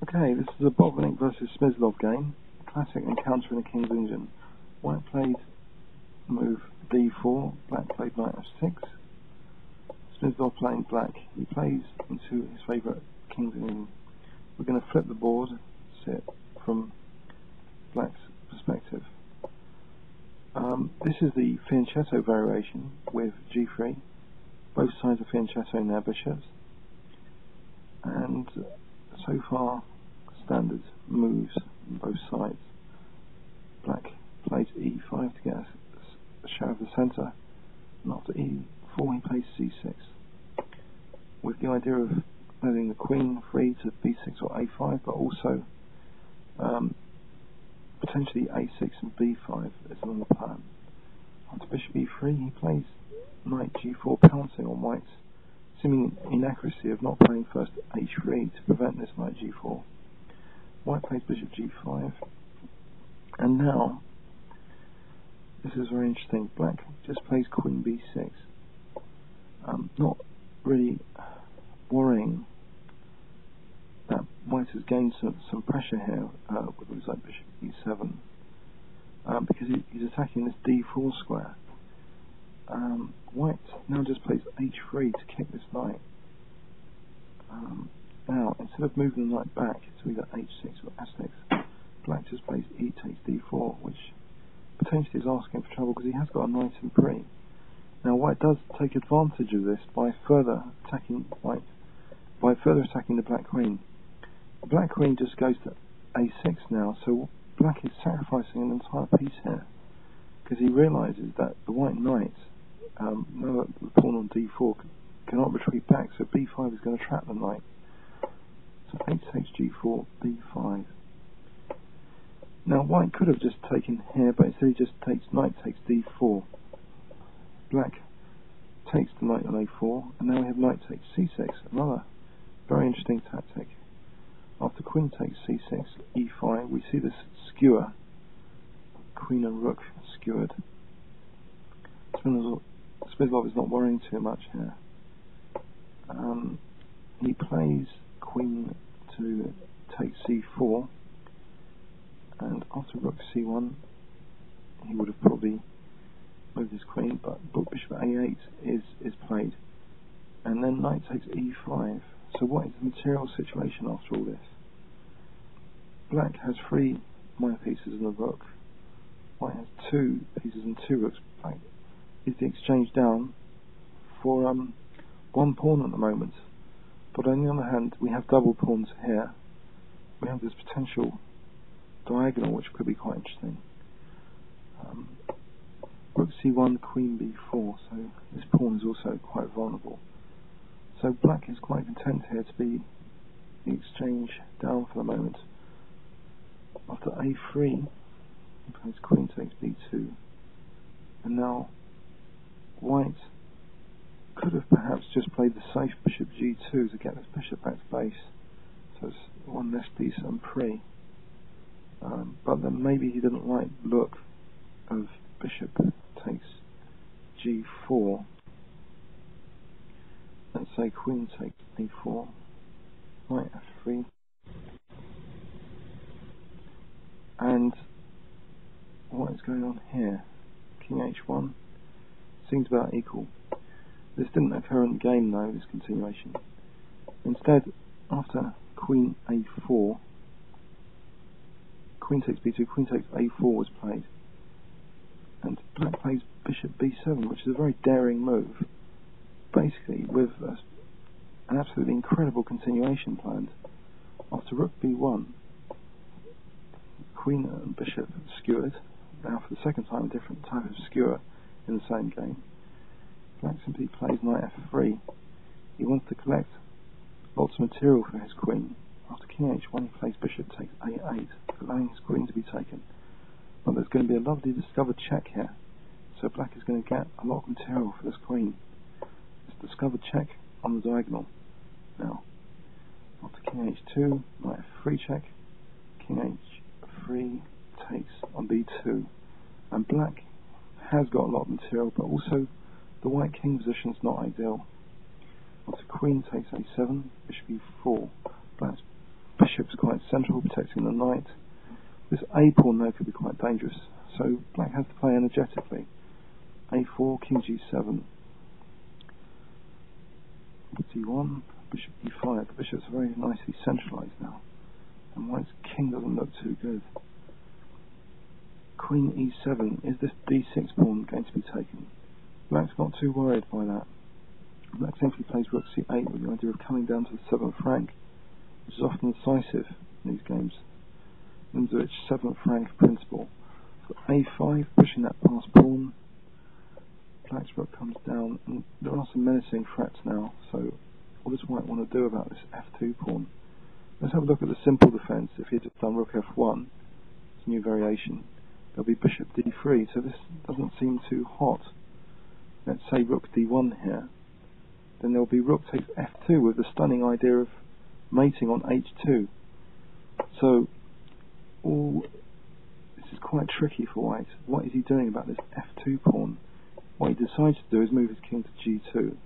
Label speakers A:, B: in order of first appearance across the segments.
A: Okay, this is a Botvinnik versus Smyslov game. Classic encounter in a King's Engine. White played move d4, black played knight f6. Smyslov playing black. He plays into his favourite King's Engine. We're going to flip the board, see it from black's perspective. This is the fianchetto variation with g3. Both sides are fianchettoing their bishops. And so far, standard moves on both sides. Black plays e5 to get a share of the centre, and after e4 he plays c6, with the idea of letting the queen free to b6 or a5, but also potentially a6 and b5 is another plan. After bishop e3 he plays knight g4, pouncing on white's seeming inaccuracy of not playing first h3 to prevent this knight g4. White plays bishop g5, and now this is very interesting. Black just plays queen b6, not really worrying that white has gained some pressure here with moves like bishop e7, because he's attacking this d4 square. White now just plays h3 to kick this knight. Now, instead of moving the knight back to either h6 or f6, black just plays e takes d4, which potentially is asking for trouble because he has got a knight in pre. Now, white does take advantage of this by further attacking the black queen. The black queen just goes to a6 now, so black is sacrificing an entire piece here because he realises that the white knight, now that the pawn on d4 cannot retreat back, so b5 is going to trap the knight. So h takes g4, b5. Now white could have just taken here, but instead he just takes knight takes d4. Black takes the knight on a4, and now we have knight takes c6, another very interesting tactic. After queen takes c6, e5, we see this skewer, queen and rook skewered. Smyslov is not worrying too much here. He plays queen to take c4, and after rook c1 he would have probably moved his queen, but bishop a8 is played, and then knight takes e5. So what is the material situation after all this? Black has 3 minor pieces and a rook. White has 2 pieces and 2 rooks. Black is the exchange down for 1 pawn at the moment. But on the other hand, we have double pawns here. We have this potential diagonal which could be quite interesting. Rook c1, queen b4, so this pawn is also quite vulnerable. So black is quite content here to be the exchange down for the moment. After a3, he plays queen takes b2, and now white could have perhaps just played the safe bishop g2 to get this bishop back to base, so it's one less piece and pre. But then maybe he didn't like the look of bishop takes g4. Let's say queen takes a4, knight f3, and what is going on here? King h1 seems about equal. This didn't occur in the game though, this continuation. Instead, after queen a4, queen takes b2, queen takes a4 was played, and black plays bishop b7, which is a very daring move, basically with an absolutely incredible continuation planned. After rook b1, queen and bishop skewered. Now for the second time a different type of skewer in the same game. Black simply plays knight f3. He wants to collect lots of material for his queen. After king h1 he plays bishop takes a8, allowing his queen to be taken. But there's going to be a lovely discovered check here, so black is going to get a lot of material for this queen. This discovered check on the diagonal. Now, after king h2, knight f3 check, king h3 takes on b2, and black has got a lot of material, but also the white king position is not ideal. After queen takes a7, bishop e4, black's bishop's quite central, protecting the knight. This a pawn there could be quite dangerous, so black has to play energetically. a4, king g7, d1, bishop e5. The bishop's very nicely centralised now, and white's king doesn't look too good. Queen e7, is this d6 pawn going to be taken? Black's not too worried by that. Black simply plays rook c8 with the idea of coming down to the 7th rank, which is often decisive in these games. Lindsowich 7th rank principle. For a5, pushing that past pawn, black's rook comes down, and there are some menacing threats now, so what does white want to do about this f2 pawn? Let's have a look at the simple defence. If he had just done rook f1, it's a new variation, there'll be bishop d3, so this doesn't seem too hot. Let's say rook d1 here, then there'll be rook takes f2 with the stunning idea of mating on h2. So this is quite tricky for white. What is he doing about this f2 pawn? What he decides to do is move his king to g2,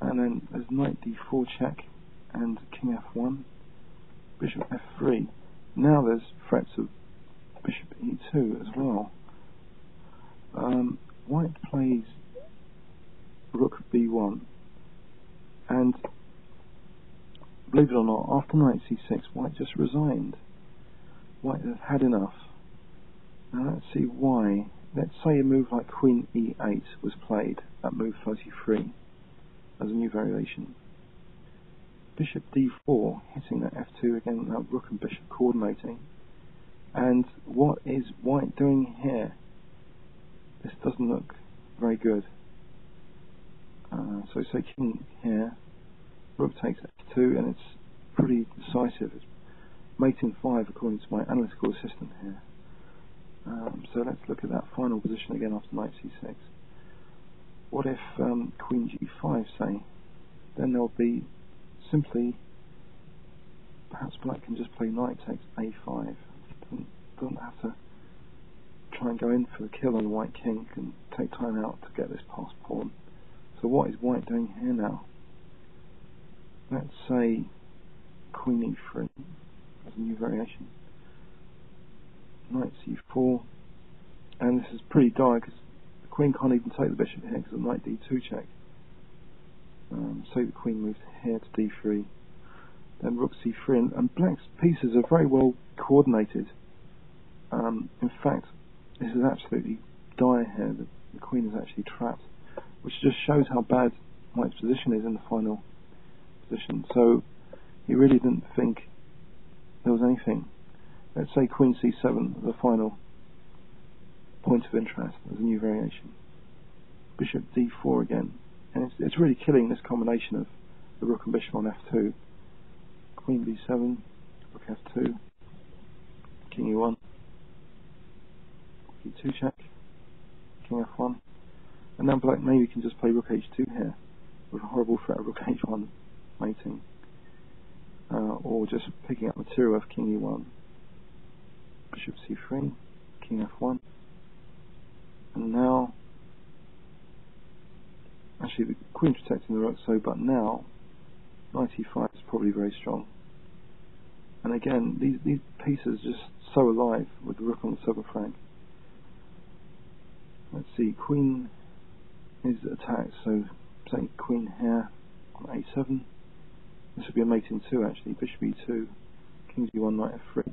A: and then there's knight d4 check and king f1, bishop f3. Now there's threats of bishop e2 as well. White plays rook b1, and believe it or not, after knight c6, white just resigned. White has had enough. Now let's see why. Let's say a move like queen e8 was played at move 33 as a new variation. Bishop d4, hitting that f2 again, now rook and bishop coordinating. And what is white doing here? This doesn't look very good. So say king here, rook takes f2, and it's pretty decisive. It's mating 5 according to my analytical assistant here. So let's look at that final position again after knight c6. What if queen g5, say? Then there'll be simply, perhaps black can just play knight takes a5. Doesn't have to try and go in for the kill on the white king, can take time out to get this past pawn. So what is white doing here now? Let's say queen e3 as a new variation. Knight c4, and this is pretty dire because the queen can't even take the bishop here because of knight d2 check. So the queen moves here to d3, then rook c3, and black's pieces are very well coordinated. In fact, this is absolutely dire here. The queen is actually trapped, which just shows how bad white's position is in the final position. So he really didn't think there was anything. Let's say queen c7, the final point of interest as a new variation. Bishop d4 again, and it's really killing this combination of the rook and bishop on f2. Queen b7, rook f2, king e1, e2 check, king f1, and now black maybe can just play rook h2 here with a horrible threat of rook h1 mating, or just picking up material of king e1. Bishop c3, king f1, and now, actually the queen protecting the rook, but now knight e5 is probably very strong. And again, these pieces are just so alive with the rook on the 7th rank. Let's see, queen is attacked, so say queen here on a7. This would be a mate in 2 actually, bishop e2, king g1, knight f3.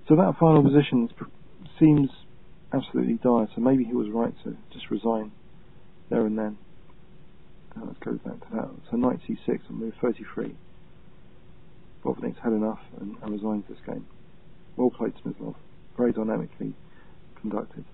A: So that final position seems absolutely dire, so maybe he was right to just resign there and then. Let's go back to that. So knight c6 on move 33. Botvinnik's had enough and resigns this game. Well played, Smyslov. Very dynamically conducted.